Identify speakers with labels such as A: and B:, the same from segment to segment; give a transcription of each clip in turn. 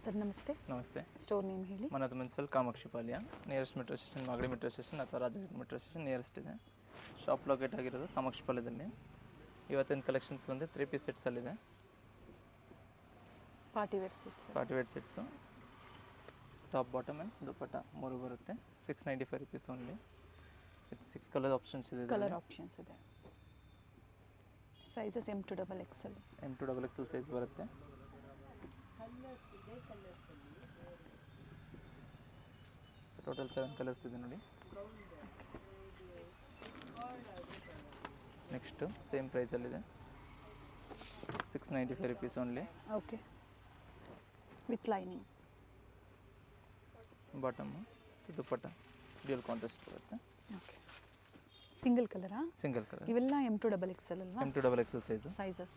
A: Sir ನಮಸ್ತೆ.
B: ನಮಸ್ತೆ.
A: Store name ಹೇಳಿ.
B: ಮನದ municipal Kamakshipalya, nearest metro station Magadi metro station ಅಥವಾ ರಾಜಗೀರ್ ಮೆಟ್ರೋ ಸ್ಟೇಷನ್ ನಿಯರೆಸ್ಟ್ ಇದೆ. ಶಾಪ್ ಲೊಕೇಟ್ ಆಗಿರೋದು ಕಾಮಾಕ್ಷಿಪಾಳ್ಯದಲ್ಲಿ. ಇವತ್ತಿನ ಕಲೆಕ್ಷನ್ಸ್ ಬಂದು 3 ಪೀಸ್ ಸೆಟ್ಸಲ್ಲಿದೆ.
A: Party wear sets
B: top bottom and dupatta 3 ಬರುತ್ತೆ. 695 rupees only. With 6 colour options ಇದೆ.
A: Sizes M to XXL.
B: M to XXL size ಬರುತ್ತೆ. ಸೊ ಟೋಟಲ್ 7 ಕಲರ್ಸ್ ಇದೆ ನೋಡಿ. ನೆಕ್ಸ್ಟು ಸೇಮ್ ಪ್ರೈಸಲ್ಲಿದೆ. 695 rupees only.
A: Okay, with lining.
B: Bottom dupatta dual contrast ಬರುತ್ತೆ.
A: Okay, single ಕಲರಾ?
B: Single colour.
A: ಇವೆಲ್ಲ M to XXL ಅಲ್ವಾ?
B: M to XXL
A: sizes.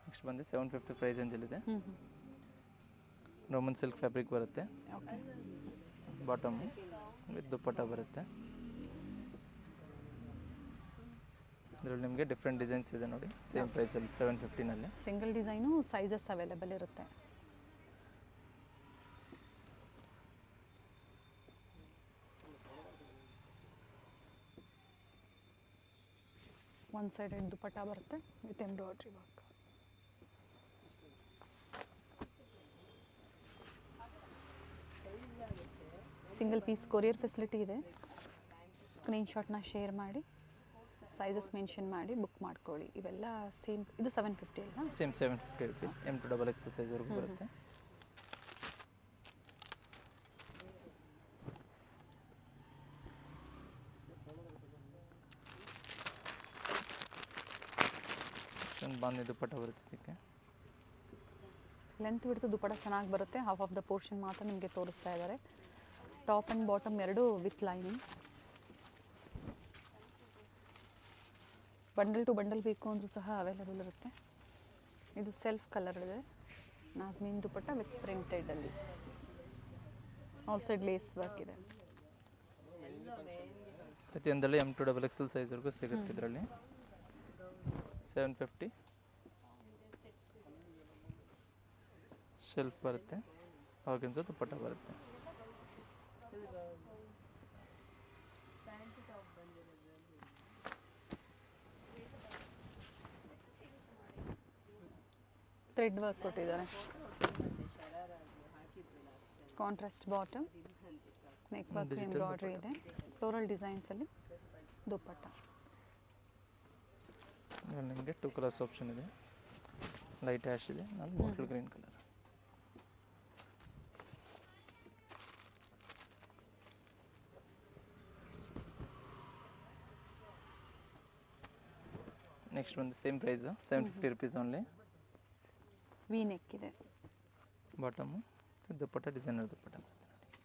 B: Next ಬಂದು 750 price ರೇಂಜಲ್ಲಿದೆ. ರೋಮನ್ ಸಿಲ್ಕ್ ಫ್ಯಾಬ್ರಿಕ್ ಬರುತ್ತೆ.
A: ಓಕೆ,
B: ಬಾಟಮು ವಿತ್ ದುಪ್ಪಟ್ಟ ಬರುತ್ತೆ. ಇದರಲ್ಲಿ ನಿಮಗೆ ಡಿಫ್ರೆಂಟ್ ಡಿಸೈನ್ಸ್ ಇದೆ ನೋಡಿ. ಸೇಮ್ ಪ್ರೈಸಲ್ಲಿ 750ನಲ್ಲಿ
A: ಸಿಂಗಲ್ ಡಿಸೈನು ಸೈಜಸ್ ಅವೈಲೇಬಲ್ ಇರುತ್ತೆ. ಒನ್ ಸೈಡೆಡ್ ದುಪ್ಪಟ್ಟ ಬರುತ್ತೆ with embroidery work. Single piece courier facility ಇದೆ. ಸ್ಕ್ರೀನ್ಶಾಟ್ನ ಶೇರ್ ಮಾಡಿ, ಸೈಜಸ್ ಮೆನ್ಷನ್ ಮಾಡಿ ಬುಕ್ ಮಾಡ್ಕೊಳ್ಳಿ. ಇವೆಲ್ಲ ಸೇಮ್. ಇದು 750 ಅಲ್ವಾ?
B: Same 750 rupees. M to XXL ಸೈಜ್ವರೆಗೂ ಬರುತ್ತೆ. ಬಾಂಧಿ ದುಪ್ಪಟ್ಟ ಬರುತ್ತೆ. ಇದಕ್ಕೆ
A: ಲೆಂತ್ ಬಿಡ್ತು ದುಪ್ಪಟ್ಟ ಚೆನ್ನಾಗಿ ಬರುತ್ತೆ. ಹಾಫ್ ಆಫ್ ದ ಪೋರ್ಷನ್ ಮಾತ್ರ ನಿಮಗೆ ತೋರಿಸ್ತಾ ಇದ್ದಾರೆ. ಟಾಪ್ ಆ್ಯಂಡ್ ಬಾಟಮ್ ಎರಡು with lining. Bundle to bundle ಬೇಕು ಅಂದರೂ ಸಹ ಅವೈಲೇಬಲ್ ಇರುತ್ತೆ. ಇದು ಸೆಲ್ಫ್ ಕಲರ್ ಇದೆ. ನಾಜ್ಮೀನ್ ದುಪ್ಪಟ್ಟ ವಿತ್ ಪ್ರಿಂಟೆಡಲ್ಲಿ ಆಲ್ ಸೈಡ್ ಲೇಸ್ ವರ್ಕ್ ಇದೆ.
B: ಪ್ರತಿಯೊಂದರಲ್ಲಿ M to XXL ಸೈಜ್ವರೆಗೂ ಸಿಗುತ್ತೆ. ಇದರಲ್ಲಿ 750 ಶೆಲ್ಫ್ ಬರುತ್ತೆ. ಆರ್ಗನ್ಸಾ ದುಪ್ಪಟ್ಟ ಬರುತ್ತೆ.
A: ಥ್ರೆಡ್ ವರ್ಕ್ ಕೊಟ್ಟಿದ್ದಾರೆ. Contrast bottom, neck work, embroidery ಇದೆ. ಫ್ಲೋರಲ್ ಡಿಸೈನ್ಸಲ್ಲಿ ದುಪ್ಪಟ್ಟ.
B: ನಿಮಗೆ 2 ಕಲರ್ಸ್ ಆಪ್ಷನ್ ಇದೆ. ಲೈಟ್ ಆ್ಯಶ್ ಇದೆ, ನಾನು ಬಾಟಲ್ ಗ್ರೀನ್ ಕಲರ್. ನೆಕ್ಸ್ಟ್ ಬಂದು same price 750 rupees only.
A: V neck ಇದೆ.
B: ಬಾಟಮು ದುಪ್ಪಟ್ಟ ಡಿಸೈನರ್ ದುಪ್ಪಟ್ಟ ಬರುತ್ತೆ ನೋಡಿ.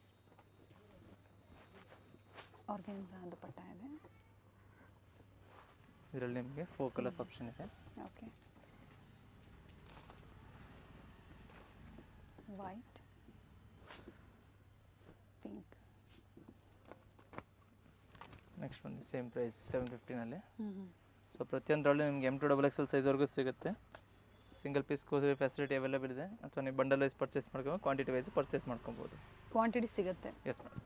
A: ಆರ್ಗನ್ಸಾ ದುಪ್ಪಟ್ಟ ಇದೆ.
B: ಇದರಲ್ಲಿ ನಿಮಗೆ 4 ಕಲರ್ಸ್ ಆಪ್ಷನ್ ಇದೆ.
A: Okay, white, pink.
B: ನೆಕ್ಸ್ಟ್ ಬಂದು ಸೇಮ್ ಪ್ರೈಸ್ 750ನಲ್ಲಿ. ಸೊ ಪ್ರತಿಯೊಂದರಲ್ಲೂ ನಿಮಗೆ M to XXL ಸೈಜ್ವರೆಗೂ ಸಿಗುತ್ತೆ. Single piece courier facility available ಇದೆ. ಅಥವಾ ನೀವು ಬಂಡಲ್ ವೈಸ್ ಪರ್ಚೇಸ್ ಮಾಡ್ಕೊಂಡು ಕ್ವಾಂಟಿಟಿ ವೈಸ್ ಪರ್ಚೇಸ್ ಮಾಡ್ಕೊಬೋದು.
A: ಕ್ವಾಂಟಿಟಿ ಸಿಗುತ್ತೆ.
B: Yes madam.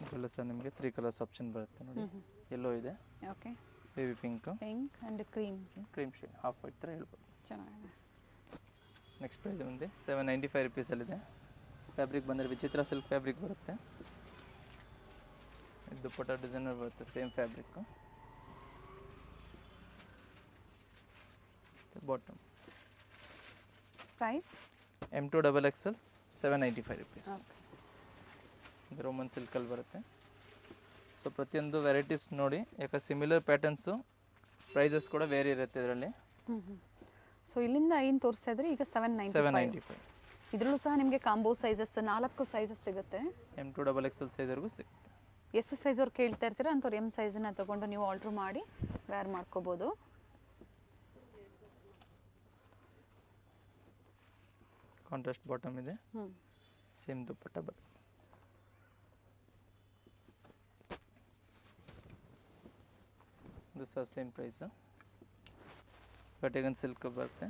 B: ಇದೆಲ್ಲ ಸರ್ ನಿಮಗೆ 3 ಕಲರ್ಸ್ ಆಪ್ಷನ್ ಬರುತ್ತೆ ನೋಡಿ. ಯೆಲ್ಲೋ ಇದೆ.
A: Okay,
B: baby pink
A: and cream
B: shade, half white ಥರ ಹೇಳ್ಬೋದು.
A: ಚೆನ್ನಾಗಿದೆ.
B: ನೆಕ್ಸ್ಟ್ ಪ್ರೈಸ್ ಬಂದು 795 ರುಪೀಸಲ್ಲಿದೆ. ಫ್ಯಾಬ್ರಿಕ್ ಬಂದರೆ ವಿಚಿತ್ರ ಸಿಲ್ಕ್ ಫ್ಯಾಬ್ರಿಕ್ ಬರುತ್ತೆ. ಇದು ದುಪ್ಪಟ್ಟ ಡಿಸೈನರ್ ಬರುತ್ತೆ. Same fabric. Bottom
A: price
B: M to XXL 795 rupees. ಇದು ರೋಮನ್ ಸಿಲ್ಕಲ್ಲಿ ಬರುತ್ತೆ. ಸೊ ಪ್ರತಿಯೊಂದು ವೆರೈಟೀಸ್ ನೋಡಿ, ಯಾಕೆ ಸಿಮಿಲರ್ ಪ್ಯಾಟರ್ನ್ಸು, ಪ್ರೈಸಸ್ ಕೂಡ ವೇರಿ ಇರುತ್ತೆ ಇದರಲ್ಲಿ.
A: ಸೊ ಇಲ್ಲಿಂದ ಏನು ತೋರಿಸ್ತಾ ಇದ್ರೆ ಈಗ 795. ಇದರಲ್ಲೂ ಸಹ ನಿಮಗೆ ಕಾಂಬೋ ಸೈಜಸ್ 4 ಸೈಜಸ್ ಸಿಗುತ್ತೆ.
B: M to XXL ಸೈಜ್ವರೆಗೂ ಸಿಗುತ್ತೆ.
A: ಎಷ್ಟು ಸೈಜವ್ರು ಕೇಳ್ತಾ ಇರ್ತೀರ ಅಂಥವ್ರು M ಸೈಜನ್ನ ತೊಗೊಂಡು ನೀವು ಆರ್ಡ್ರ್ ಮಾಡಿ ವೇರ್ ಮಾಡ್ಕೋಬೋದು.
B: ಕಾಂಟ್ರಾಸ್ಟ್ ಬಾಟಮ್ ಇದೆ. ಸೇಮ್ ದುಪ್ಪಟ್ಟ ಬರುತ್ತೆ. ಇದು ಸಹ ಸೇಮ್ ಪ್ರೈಸು. ವಟಿಕನ್ ಸಿಲ್ಕ್ ಬರುತ್ತೆ.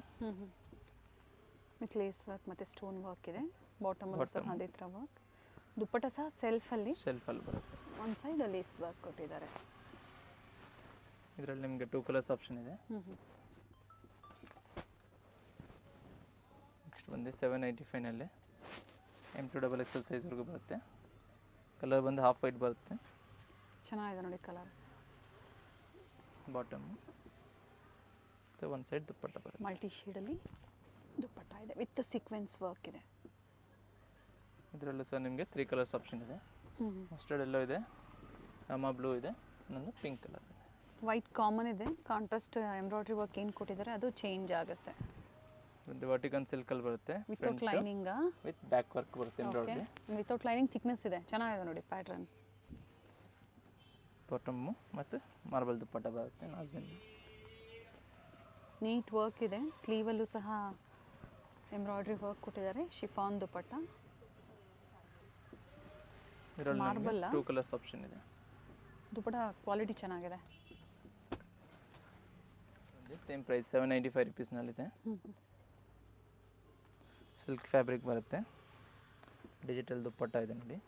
A: ವಿತ್ ಲೇಸ್ ವರ್ಕ್ ಮತ್ತು ಸ್ಟೋನ್ ವರ್ಕ್ ಇದೆ. ಬಾಟಮಲ್ಲೂ ಸಹ ಅದೇ ಥರ ವರ್ಕ್. ದುಪ್ಪಟ್ಟ ಸಹ ಸೆಲ್ಫಲ್ಲಿ
B: ಶೆಲ್ಫಲ್ಲಿ ಬರುತ್ತೆ.
A: ಒಂದು ಸೈಡ್ ಲೇಸ್ ವರ್ಕ್ ಕೊಟ್ಟಿದ್ದಾರೆ.
B: ಇದರಲ್ಲಿ ನಿಮಗೆ 2 ಕಲರ್ಸ್ ಆಪ್ಷನ್ ಇದೆ. ನೆಕ್ಸ್ಟ್ ಬಂದು 795ನಲ್ಲಿ M2XXL ಸೈಜ್ವರೆಗೂ ಬರುತ್ತೆ. ಕಲರ್ ಬಂದು ಹಾಫ್ ವೈಟ್ ಬರುತ್ತೆ.
A: ಚೆನ್ನಾಗಿದೆ ನೋಡಿ ಕಲರ್.
B: ಬಾಟಮ್ ಮತ್ತು ಒಂದು ಸೈಡ್ ದುಪ್ಪಟ್ಟ ಬರುತ್ತೆ.
A: ಮಲ್ಟಿ ಶೇಡಲ್ಲಿ ದುಪ್ಪಟ್ಟ ಇದೆ ವಿತ್ ಸೀಕ್ವೆನ್ಸ್ ವರ್ಕ್ ಇದೆ.
B: ಇದರಲ್ಲೂ ಸಹ ನಿಮಗೆ 3 ಕಲರ್ಸ್ ಆಪ್ಷನ್ ಇದೆ. ಮಸ್ಟರ್ಡ್ ಎಲ್ಲೋ ಇದೆ, ರಾಮಾ ಬ್ಲೂ ಇದೆ, ಇನ್ನೊಂದು ಪಿಂಕ್ ಕಲರ್ ಇದೆ.
A: ವೈಟ್ ಕಾಮನ್ ಇದೆ. ಕಾಂಟ್ರಾಸ್ಟ್ ಎಂಬ್ರಾಯ್ಡ್ರಿ ವರ್ಕ್ ಏನು ಕೊಟ್ಟಿದ್ದಾರೆ ಅದು ಚೇಂಜ್ ಆಗುತ್ತೆ.
B: ಒಂದು ವರ್ಟಿಕನ್ ಸಿಲ್ಕಲ್ಲಿ ಬರುತ್ತೆ.
A: Without lining
B: with back work ಬರುತ್ತೆ ಎಂಬ್ರಾಯ್ಡ್ರಿ.
A: ವಿತೌಟ್ ಲೈನಿಂಗ್ ಥಿಕ್ನೆಸ್ ಇದೆ. ಚೆನ್ನಾಗಿದೆ ನೋಡಿ ಪ್ಯಾಟ್ರನ್.
B: ಬಾಟಮ್ಮು ಮತ್ತು ಮಾರ್ಬಲ್ ದುಪ್ಪಟ್ಟ ಬರುತ್ತೆ. ನಾಜ್ಮಿನ್
A: ನೀಟ್ ವರ್ಕ್ ಇದೆ. ಸ್ಲೀವಲ್ಲೂ ಸಹ ಎಂಬ್ರಾಯ್ಡ್ರಿ ವರ್ಕ್ ಕೊಟ್ಟಿದ್ದಾರೆ. ಶಿಫಾನ್ ದುಪ್ಪಟ್ಟ.
B: ಇದರಲ್ಲಿ
A: ಮಾರ್ಬಲ್
B: 2 ಕಲರ್ಸ್ ಆಪ್ಷನ್ ಇದೆ.
A: ದುಪ್ಪಟ್ಟ ಕ್ವಾಲಿಟಿ ಚೆನ್ನಾಗಿದೆ.
B: ಸೇಮ್ ಪ್ರೈಸ್ 795 ರುಪೀಸ್ನಲ್ಲಿದೆ. ಸಿಲ್ಕ್ ಫ್ಯಾಬ್ರಿಕ್ ಬರುತ್ತೆ. ಡಿಜಿಟಲ್ ದುಪ್ಪಟ್ಟ ಇದೆ ನೋಡಿ.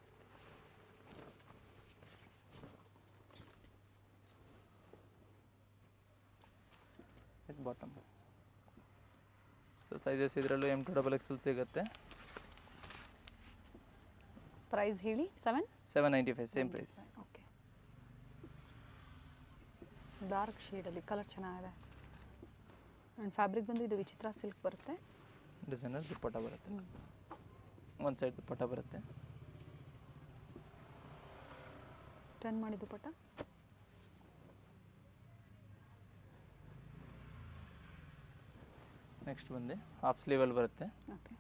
B: With bottom. ಸೊ ಸೈಜಸ್ ಇದರಲ್ಲೂ M2XXL ಸಿಗುತ್ತೆ.
A: ಪ್ರೈಸ್ ಹೇಳಿ.
B: 795 ಸೇಮ್ ಪ್ರೈಸ್.
A: ಓಕೆ. ಡಾರ್ಕ್ ಶೇಡಲ್ಲಿ ಕಲರ್ ಚೆನ್ನಾಗಿದೆ. ಆ್ಯಂಡ್ ಫ್ಯಾಬ್ರಿಕ್ ಬಂದು ಇದು ವಿಚಿತ್ರ ಸಿಲ್ಕ್ ಬರುತ್ತೆ.
B: ಡಿಸೈನರ್ ದುಪ್ಪಟ್ಟ ಬರುತ್ತೆ. ಒಂದು ಸೈಡ್ ದುಪ್ಪಟ್ಟ ಬರುತ್ತೆ.
A: ಟರ್ನ್ ಮಾಡಿ ದುಪ್ಪಟ್ಟ.
B: ನೆಕ್ಸ್ಟ್ ಬಂದು ಹಾಫ್ ಸ್ಲೀವಲ್ಲಿ ಬರುತ್ತೆ.
A: ಓಕೆ.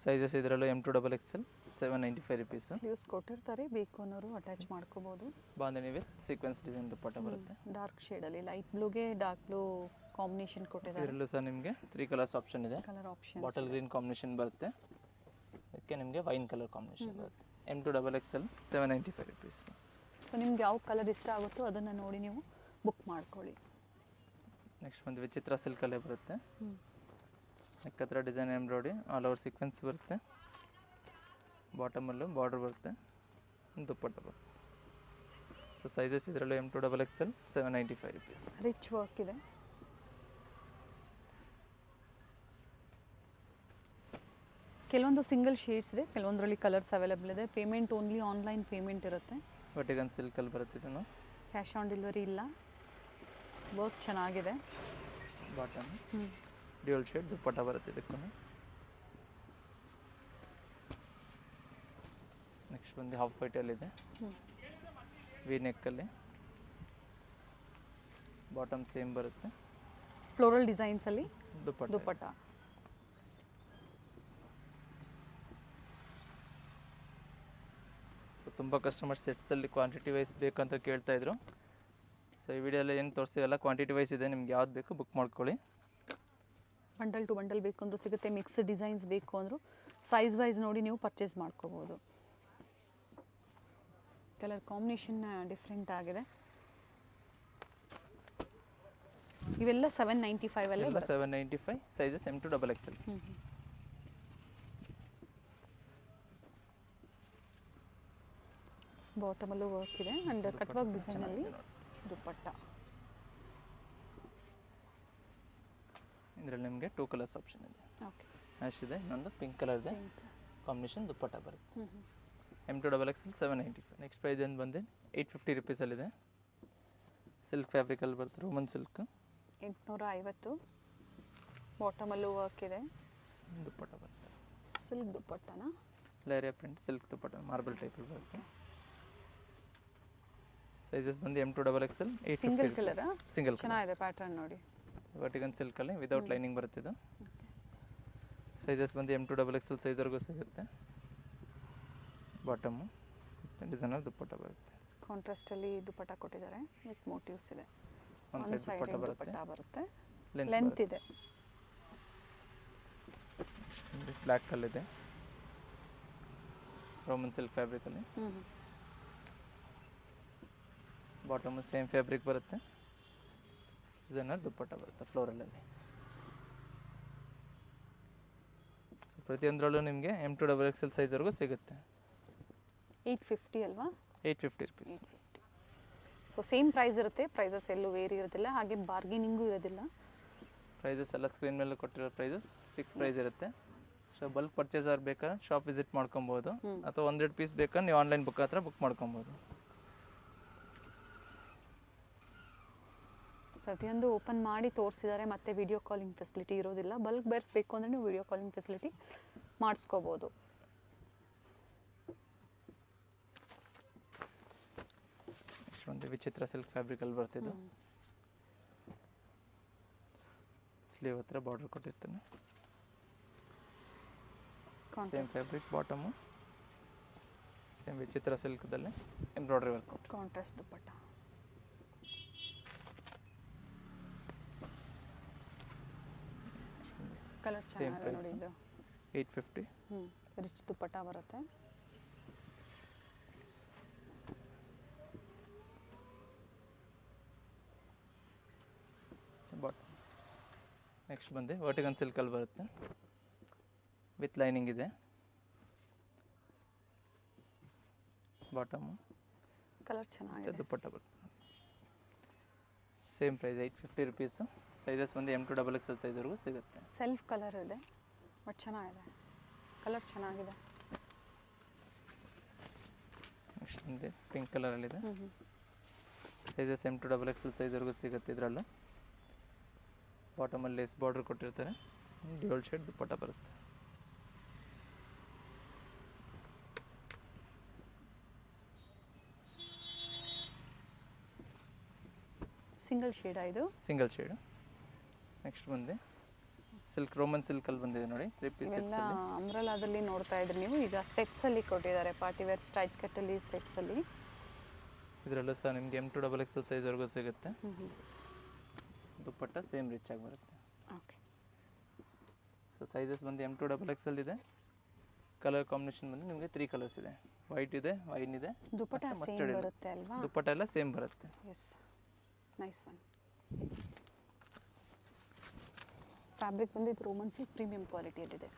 B: ಸೈಜಸ್ ಇದರಲ್ಲೂ M2XXL 795 ರುಪೀಸ್.
A: ಸ್ಲೀವ್ಸ್ ಕೊಟ್ಟಿರ್ತಾರೆ, ಬೇಕು ಅನ್ನೋರು ಅಟ್ಯಾಚ್ ಮಾಡ್ಕೋಬೋದು.
B: Bandhani with sequence design dupatta ಬರುತ್ತೆ.
A: ಡಾರ್ಕ್ ಶೇಡಲ್ಲಿ ಲೈಟ್ ಬ್ಲೂಗೆ ಡಾರ್ಕ್ ಬ್ಲೂ ಕಾಂಬಿನೇಷನ್ ಕೊಟ್ಟಿದ್ದಾರೆ.
B: ಇದರಲ್ಲೂ ಸಹ ನಿಮಗೆ 3 ಕಲರ್ಸ್ ಆಪ್ಷನ್ ಇದೆ.
A: Colour option
B: bottle green combination ಬರುತ್ತೆ. ಅದಕ್ಕೆ ನಿಮಗೆ ವೈನ್ ಕಲರ್ ಕಾಂಬಿನೇಷನ್ ಬರುತ್ತೆ. M2XXL 795 rupees.
A: ಸೊ ನಿಮ್ಗೆ ಯಾವ ಕಲರ್ ಇಷ್ಟ ಆಗುತ್ತೋ ಅದನ್ನು ನೋಡಿ ನೀವು ಬುಕ್ ಮಾಡ್ಕೊಳ್ಳಿ.
B: ನೆಕ್ಸ್ಟ್ ಬಂದು ವಿಚಿತ್ರ ಸಿಲ್ಕಲ್ಲೇ ಬರುತ್ತೆ. ನೆಕ್ ಹತ್ರ design embroidery all over sequence ಬರುತ್ತೆ. ಬಾಟಮಲ್ಲೂ ಬಾರ್ಡರ್ ಬರುತ್ತೆ. ದುಪ್ಪಟ್ಟ ಬರುತ್ತೆ. ಸೊ ಸೈಜಸ್ ಇದರಲ್ಲೂ M2XXL 795 ರುಪೀಸ್.
A: ರಿಚ್ ವರ್ಕ್ ಇದೆ. ಕೆಲವೊಂದು ಸಿಂಗಲ್ ಶೇಡ್ಸ್ ಇದೆ, ಕೆಲವೊಂದರಲ್ಲಿ ಕಲರ್ಸ್ ಅವೈಲೇಬಲ್ ಇದೆ. ಪೇಮೆಂಟ್ ಓನ್ಲಿ ಆನ್ಲೈನ್ ಪೇಮೆಂಟ್ ಇರುತ್ತೆ.
B: ವಟಿಕನ್ ಸಿಲ್ಕಲ್ಲಿ ಬರುತ್ತೆ ಇದನ್ನು.
A: ಕ್ಯಾಶ್ ಆನ್ ಡೆಲಿವರಿ ಇಲ್ಲ. ವರ್ಕ್ ಚೆನ್ನಾಗಿದೆ.
B: ಬಾಟಮ್ ಡ್ಯೂಯಲ್ ಶೇಡ್ ದುಪ್ಪಟ್ಟ ಬರುತ್ತೆ ಇದಕ್ಕೂ. ನೆಕ್ಸ್ಟ್ ಬಂದು ಹಾಫ್ ವೈಟಲ್ಲಿದೆ. ವಿ ನೆಕ್ಕಲ್ಲಿ ಬಾಟಮ್ ಸೇಮ್ ಬರುತ್ತೆ.
A: ಫ್ಲೋರಲ್ ಡಿಸೈನ್ಸಲ್ಲಿ
B: ದುಪ್ಪಟ್ಟ.
A: ದುಪ್ಪಟ್ಟ.
B: ಸೊ ತುಂಬ ಕಸ್ಟಮರ್ಸ್ ಸೆಟ್ಸಲ್ಲಿ ಕ್ವಾಂಟಿಟಿ ವೈಸ್ ಬೇಕಂತ ಕೇಳ್ತಾಯಿದ್ರು. ಸೊ ಈ ವಿಡಿಯೋಲ್ಲಿ ಏನು ತೋರಿಸಿವೆಲ್ಲ ಕ್ವಾಂಟಿಟಿ ವೈಸ್ ಇದೆ. ನಿಮ್ಗೆ ಯಾವ್ದು ಬೇಕು ಬುಕ್ ಮಾಡ್ಕೊಳ್ಳಿ.
A: ಬಂಡಲ್ ಟು ಬಂಡಲ್ ಬೇಕು ಅಂದರೂ ಸಿಗುತ್ತೆ. ಮಿಕ್ಸ್ ಡಿಸೈನ್ಸ್ ಬೇಕು ಅಂದರೂ ಸೈಜ್ ವೈಸ್ ನೋಡಿ ನೀವು ಪರ್ಚೇಸ್ ಮಾಡ್ಕೋಬೋದು. ಕಲರ್ ಕಾಂಬಿನೇಷನ್ ಡಿಫ್ರೆಂಟ್ ಆಗಿದೆ. ಇವೆಲ್ಲ 795 ಅಲ್ಲೇ
B: ಎಲ್ಲ 795. Sizes M2XXL.
A: ಬಾಟಮಲ್ಲೂ ವರ್ಕ್ ಇದೆ ಆ್ಯಂಡ್ ಕಟ್ ವರ್ಕ್ ಡಿಸೈನಲ್ಲಿ ದುಪ್ಪಟ್ಟ.
B: ಇದರಲ್ಲಿ ನಿಮಗೆ 2 ಕಲರ್ಸ್ ಆಪ್ಷನ್ ಇದೆ.
A: ಓಕೆ.
B: ಆ್ಯಶ್ ಇದೆ, ಇನ್ನೊಂದು ಪಿಂಕ್ ಕಲರ್ ಇದೆ. ಕಾಂಬಿನೇಷನ್ ದುಪ್ಪಟ್ಟ ಬರುತ್ತೆ. M2XXL 795. ನೆಕ್ಸ್ಟ್ ಪ್ರೈಸ್ ಏನು ಬಂದು 850 ರುಪೀಸಲ್ಲಿದೆ. ಸಿಲ್ಕ್ ಫ್ಯಾಬ್ರಿಕಲ್ಲಿ ಬರುತ್ತೆ. Roman silk
A: 850. ಬಾಟಮಲ್ಲೂ ವರ್ಕ್ ಇದೆ.
B: ದುಪ್ಪಟ್ಟ ಬರುತ್ತೆ.
A: ಸಿಲ್ಕ್ ದುಪ್ಪಟ್ಟನ
B: ಲೇರಿಯಾ ಪ್ರಿಂಟ್ ಸಿಲ್ಕ್ ದುಪ್ಪಟ್ಟ ಮಾರ್ಬಲ್ ಟೈಪಲ್ಲಿ ಬರುತ್ತೆ. ಸೈಜಸ್ ಬಂದು M2XXL 850.
A: Single colour.
B: ಸಿಂಗಲ್
A: ಚೆನ್ನಾಗಿದೆ ಪ್ಯಾಟರ್ನ್ ನೋಡಿ.
B: ವರ್ಟಿಕನ್ ಸಿಲ್ಕಲ್ಲಿ ವಿದೌಟ್ ಲೈನಿಂಗ್ ಬರುತ್ತಿದ್ದು. ಸೈಜಸ್ ಬಂದು M2XXL ಸೈಜ್ವರೆಗೂ ಸಿಗುತ್ತೆ. ಬಾಟಮು ಡಿಸೈನರ್ ದುಪ್ಪಟ್ಟ ಬರುತ್ತೆ.
A: ಕಾಂಟ್ರಾಸ್ಟಲ್ಲಿ ದುಪ್ಪಟ್ಟ ಕೊಟ್ಟಿದ್ದಾರೆ ವಿತ್ ಮೋಟಿವ್ಸ್ ಇದೆ.
B: ಒಂದು ಸೈಡ್ ದುಪ್ಪಟ್ಟ
A: ದುಪ್ಪಟ್ಟ ಬರುತ್ತೆ.
B: ಲೆಂತ್
A: ಲೆಂತ್ ಇದೆ.
B: ಬ್ಲ್ಯಾಕಲ್ಲಿದೆ. ರೋಮನ್ ಸಿಲ್ಕ್ ಫ್ಯಾಬ್ರಿಕಲ್ಲಿ. ಬಾಟಮು ಸೇಮ್ ಫ್ಯಾಬ್ರಿಕ್ ಬರುತ್ತೆ. ಡಿಸೈನರ್ ದುಪ್ಪಟ್ಟ ಬರುತ್ತೆ ಫ್ಲೋರಲಲ್ಲಿ. ಸೊ ಪ್ರತಿಯೊಂದರಲ್ಲೂ ನಿಮಗೆ M2XXL ಸೈಜ್ವರೆಗೂ ಸಿಗುತ್ತೆ.
A: 850 ಅಲ್ವಾ?
B: 850 ರುಪೀಸ್.
A: ಸೊ ಸೇಮ್ ಪ್ರೈಸ್ ಇರುತ್ತೆ, ಪ್ರೈಸಸ್ ಎಲ್ಲೂ ವೇರಿ ಇರೋದಿಲ್ಲ, ಹಾಗೆ ಬಾರ್ಗೇನಿಂಗು ಇರೋದಿಲ್ಲ.
B: ಪ್ರೈಸಸ್ ಎಲ್ಲ ಸ್ಕ್ರೀನ್ ಮೇಲೆ ಕೊಟ್ಟಿರೋ ಪ್ರೈಸಸ್ ಫಿಕ್ಸ್ ಪ್ರೈಸ್ ಇರುತ್ತೆ. ಸೊ ಬಲ್ಕ್ ಪರ್ಚೇಸರ್ ಬೇಕಾದ್ರೆ ಶಾಪ್ ವಿಸಿಟ್ ಮಾಡ್ಕೊಬೋದು, ಅಥವಾ 100 ಪೀಸ್ ಬೇಕಾದ್ರೆ ನೀವು ಆನ್ಲೈನ್ ಬುಕ್ ಹತ್ರ ಬುಕ್ ಮಾಡ್ಕೊಬೋದು.
A: ಪ್ರತಿಯೊಂದು ಓಪನ್ ಮಾಡಿ ತೋರಿಸಿದ್ದಾರೆ, ಮತ್ತೆ ವಿಡಿಯೋ ಕಾಲಿಂಗ್ ಫೆಸಿಲಿಟಿ ಇರೋದಿಲ್ಲ. ಬಲ್ಕ್ ಬೇರ್ಸ್ ಬೇಕು ಅಂದರೆ ನೀವು ವಿಡಿಯೋ ಕಾಲಿಂಗ್ ಫೆಸಿಲಿಟಿ ಮಾಡಿಸ್ಕೋಬೋದು.
B: ಒಂದು ವಿಚಿತ್ರ ಸಿಲ್ಕ್ ಫ್ಯಾಬ್ರಿಕಲ್ಲಿ ಬರ್ತಿದ್ದು, ಸ್ಲೀವ್ ಹತ್ರ ಬಾರ್ಡರ್ ಕೊಟ್ಟಿರ್ತಾನೆ. ಸೇಮ್ ಫ್ಯಾಬ್ರಿಕ್ ಬಾಟಮು, ಸೇಮ್ ವಿಚಿತ್ರ ಸಿಲ್ಕ್ದಲ್ಲಿ ಎಂಬ್ರಾಯ್ಡ್ರಿ ವರ್ಕ್ ಕೊಟ್ಟು
A: ಕಾಂಟ್ರಾಸ್ಟ್ ದುಪ್ಪಟ್ಟ. ಕಲರ್ ಚೆನ್ನಾಗಿದೆ ನೋಡಿ ಇದು.
B: 850.
A: ರಿಚ್ ದುಪ್ಪಟ್ಟ ಬರುತ್ತೆ.
B: ಬಾಟಮ್ ನೆಕ್ಸ್ಟ್ ಬಂದು ವರ್ಟಿಕನ್ ಸಿಲ್ಕಲ್ಲಿ ಬರುತ್ತೆ, ವಿತ್ ಲೈನಿಂಗ್ ಇದೆ. ಬಾಟಮು
A: ಕಲರ್ ಚೆನ್ನಾಗಿದೆ.
B: ದುಪ್ಪಟ್ಟ ಬರುತ್ತೆ. Same price 850 rupees. ಸೈಜಸ್ ಬಂದು M2XXL ಸೈಜ್ವರೆಗೂ ಸಿಗುತ್ತೆ.
A: ಸೆಲ್ಫ್ ಕಲರ್ ಇದೆ, ಬಟ್ ಚೆನ್ನಾಗಿದೆ, ಕಲರ್ ಚೆನ್ನಾಗಿದೆ.
B: ನೆಕ್ಸ್ಟ್ ಬಂದು ಪಿಂಕ್ ಕಲರಲ್ಲಿದೆ. ಸೈಜಸ್ M2XXL ಸೈಜ್ವರೆಗೂ ಸಿಗುತ್ತೆ. ಇದರಲ್ಲೂ ಬಾಟಮಲ್ಲಿ ಲೇಸ್ ಬಾರ್ಡರ್ ಕೊಟ್ಟಿರ್ತಾರೆ, ಡ್ಯೂಯಲ್ ಶೇಡ್ ದುಪ್ಪಟ್ಟ ಬರುತ್ತೆ.
A: ಸಿಂಗಲ್ ಶೇಡ್ ಇದು.
B: Single shade. ನೆಕ್ಸ್ಟ್ ಬಂದು ಸಿಲ್ಕ್, ರೋಮನ್ ಸಿಲ್ಕಲ್ಲಿ ಬಂದಿದೆ ನೋಡಿ, 3 ಪೀಸ್
A: ಎಲ್ಲ ಅಂಬ್ರೆಲಾದಲ್ಲಿ ನೋಡ್ತಾ ಇದ್ರಿ ನೀವು. ಈಗ ಸೆಟ್ಸಲ್ಲಿ ಕೊಟ್ಟಿದ್ದಾರೆ, ಪಾರ್ಟಿ ವೇರ್ ಸ್ಟ್ರೈಟ್ ಕಟ್ಟಲ್ಲಿ ಸೆಟ್ಸಲ್ಲಿ.
B: ಇದರಲ್ಲೂ ಸಹ ನಿಮಗೆ M2XXL ಸೈಜ್ವರೆಗೂ ಸಿಗುತ್ತೆ. ದುಪ್ಪಟ್ಟ ಸೇಮ್ ರಿಚ್ ಆಗಿ ಬರುತ್ತೆ.
A: ಓಕೆ.
B: ಸೊ ಸೈಜಸ್ ಬಂದು M2XXL ಇದೆ. ಕಲರ್ ಕಾಂಬಿನೇಷನ್ ಬಂದು ನಿಮಗೆ 3 ಕಲರ್ಸ್ ಇದೆ. ವೈಟ್ ಇದೆ, ವೈನ್ ಇದೆ,
A: ದುಪ್ಪಟ್ಟ ಸೇಮ್ ಬರುತ್ತೆ ಅಲ್ವಾ?
B: ದುಪ್ಪಟ್ಟ ಎಲ್ಲ ಸೇಮ್ ಬರುತ್ತೆ.
A: S, nice one. ಫ್ಯಾಬ್ರಿಕ್ ಬಂದು ಇದು ರೋಮನ್ ಸಿಲ್ಕ್ ಪ್ರೀಮಿಯಂ ಕ್ವಾಲಿಟಿಯಲ್ಲಿದೆ.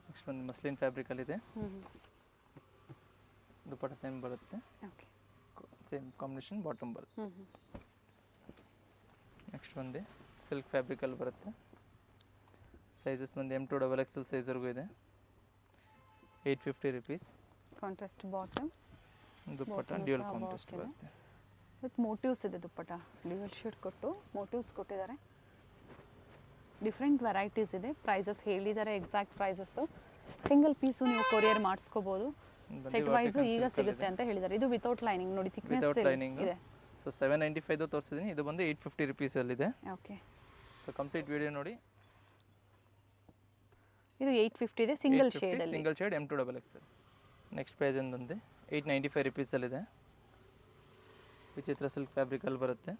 B: ನೆಕ್ಸ್ಟ್ ಒಂದು ಮಸ್ಲಿನ್ ಫ್ಯಾಬ್ರಿಕಲ್ಲಿದೆ. ದುಪ್ಪಟ್ಟ ಸೇಮ್ ಬರುತ್ತೆ.
A: ಓಕೆ.
B: ಸೇಮ್ ಕಾಂಬಿನೇಷನ್ ಬಾಟಮ್ ಬರುತ್ತೆ. ನೆಕ್ಸ್ಟ್ ಬಂದು ಸಿಲ್ಕ್ ಫ್ಯಾಬ್ರಿಕಲ್ಲಿ ಬರುತ್ತೆ. ಸೈಜಸ್ ಬಂದು M2XXL ಸೈಜ್ವರೆಗೂ ಇದೆ. 850 ರುಪೀಸ್.
A: ಕಾಂಟ್ರಾಸ್ಟ್ ಬಾಟಮ್,
B: ದುಪ್ಪಟ್ಟ ಡ್ಯೂಯಲ್ ಕಾಂಟ್ರಾಸ್ಟ್ ಬರುತ್ತೆ.
A: ವಿತ್ ಮೋಟಿವ್ಸ್ ಇದೆ ದುಪ್ಪಟ್ಟ. ಡ್ಯೂಯಲ್ ಶೇಡ್ ಕೊಟ್ಟು ಮೋಟಿವ್ಸ್ ಕೊಟ್ಟಿದ್ದಾರೆ. ಡಿಫ್ರೆಂಟ್ ವೆರೈಟೀಸ್ ಇದೆ. ಪ್ರೈಸಸ್ ಹೇಳಿದ್ದಾರೆ, ಎಕ್ಸಾಕ್ಟ್ ಪ್ರೈಸಸ್ಸು. ಸಿಂಗಲ್ ಪೀಸು ನೀವು ಕೊರಿಯರ್ ಮಾಡಿಸ್ಕೋಬೋದು. ಸೆಟ್ ವೈಸು ಈಗ ಸಿಗುತ್ತೆ ಅಂತ ಹೇಳಿದ್ದಾರೆ. ಇದು ವಿತೌಟ್ ಲೈನಿಂಗ್ ನೋಡಿ, ಥಿಕ್ನೆಸ್ ಇದೆ.
B: ಸೊ 795 ತೋರಿಸಿದ್ದೀನಿ, ಇದು ಬಂದು 850 ರುಪೀಸಲ್ಲಿದೆ.
A: ಓಕೆ.
B: ಸೊ ಕಂಪ್ಲೀಟ್ ವಿಡಿಯೋ ನೋಡಿ.
A: ಇದು 850 ಇದೆ, ಸಿಂಗಲ್ ಶೇಡ್ ಅಲ್ಲಿ.
B: Single shade M2XXL. Next price ಏನು ಬಂದು 895 ರುಪೀಸಲ್ಲಿದೆ. ವಿಚಿತ್ರ ಸಿಲ್ಕ್ ಫ್ಯಾಬ್ರಿಕಲ್ಲಿ ಬರುತ್ತೆ.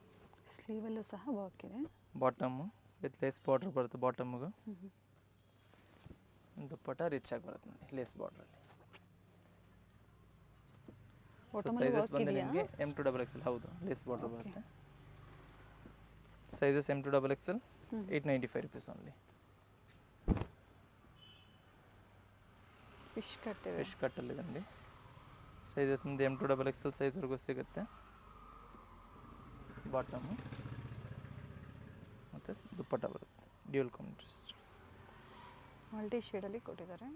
A: ಸ್ಲೀವಲ್ಲೂ ಸಹ ವರ್ಕ್ ಇದೆ.
B: ಬಾಟಮು ವಿತ್ ಲೇಸ್ ಬಾರ್ಡರ್ ಬರುತ್ತೆ. ಬಾಟಮ್ಗೆ ದುಪ್ಪಟ್ಟ ರಿಚ್ ಆಗಿ ಬರುತ್ತೆ ನೋಡಿ, ಲೇಸ್ ಬಾರ್ಡ್ರಲ್ಲಿ. ಸೈಜಸ್ ಬಂದು ನಿಮಗೆ M2XXL. ಹೌದು, ಲೇಸ್ ಬಾರ್ಡರ್ ಬರುತ್ತೆ. Sizes M2XXL 895 rupees only.
A: Fish cut ಇದೆ.
B: ಫಿಶ್ ಕಟ್ಟಲ್ಲಿದೆ ನೋಡಿ. ಸೈಜಸ್ ಮುಂದೆ M2XXL ಸೈಜ್ವರೆಗೂ ಸಿಗುತ್ತೆ. ಬಾಟಮು ಮತ್ತು ದುಪ್ಪಟ್ಟ ಬರುತ್ತೆ, ಡ್ಯೂಯಲ್ ಕಾಂಟ್ರಾಸ್ಟ್.
A: ಮಲ್ಟಿ ಶೇಡಲ್ಲಿ ಕೊಟ್ಟಿದ್ದಾರೆ.